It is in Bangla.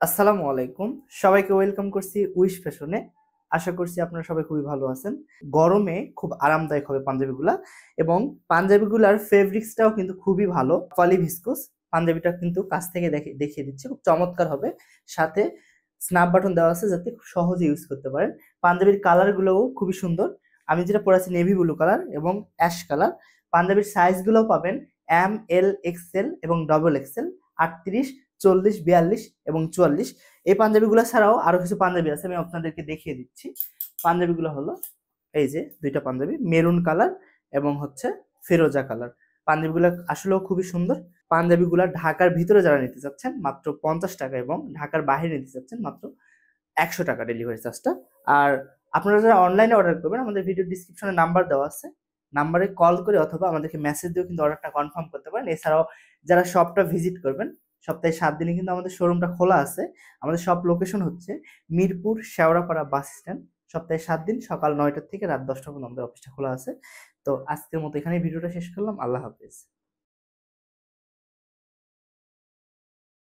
আসসালামু আলাইকুম। সবাইকে ওয়েলকাম করছি উইশ ফ্যাশনে। আশা করছি আপনারা সবাই খুবই ভালো আছেন। গরমে খুব আরামদায়ক হবে পাঞ্জাবিগুলা, এবং পাঞ্জাবিগুলার ফেব্রিক্সটাও কিন্তু খুবই ভালো, পলি ভিস্কোস। পাঞ্জাবিটা কিন্তু কাছ থেকে দেখিয়ে দিচ্ছি, খুব চমৎকার হবে। সাথে স্ন্যাপ বাটন দেওয়া আছে যাতে খুব সহজে ইউজ করতে পারেন। পাঞ্জাবির কালারগুলোও খুবই সুন্দর। আমি যেটা পরে আছি নেভি ব্লু কালার এবং অ্যাশ কালার। পাঞ্জাবির সাইজগুলোও পাবেন এম, এল, এক্সেল এবং ডবল এক্সেল, 38, 40, 42 এবং 44। এই পাঞ্জাবিগুলো ছাড়াও আরো কিছু পাঞ্জাবি আছে, আমি আপনাদেরকে দেখিয়ে দিচ্ছি। পাঞ্জাবিগুলো হলো এই যে দুইটা পাঞ্জাবি, মেরুন কালার এবং হচ্ছে ফিরোজা কালার। পাঞ্জাবিগুলো আসলেও খুবই সুন্দর। পাঞ্জাবিগুলো ঢাকার ভিতরে যারা নিতে চাচ্ছেন মাত্র 50 টাকা, এবং ঢাকার বাইরে নিতে চাচ্ছেন মাত্র 100 টাকা ডেলিভারি চার্জটা। আর আপনারা যারা অনলাইনে অর্ডার করবেন, আমাদের ভিডিও ডিসক্রিপশনে নাম্বার দেওয়া আছে, নাম্বারে কল করে অথবা আমাদেরকে মেসেজ দিয়েও কিন্তু অর্ডারটা কনফার্ম করতে পারেন। এছাড়াও যারা শপটা ভিজিট করবেন, সপ্তাহে 7 দিনে কিন্তু আমাদের শোরুমটা খোলা আছে। আমাদের শপ লোকেশন হচ্ছে মিরপুর শেওড়াপাড়া বাস স্ট্যান্ড। সপ্তাহে 7 দিন সকাল 9টা থেকে রাত 10টা পর্যন্ত আমাদের অফিসটা খোলা আছে। তো আজকের মতো এখানেই ভিডিওটা শেষ করলাম। আল্লাহ হাফেজ।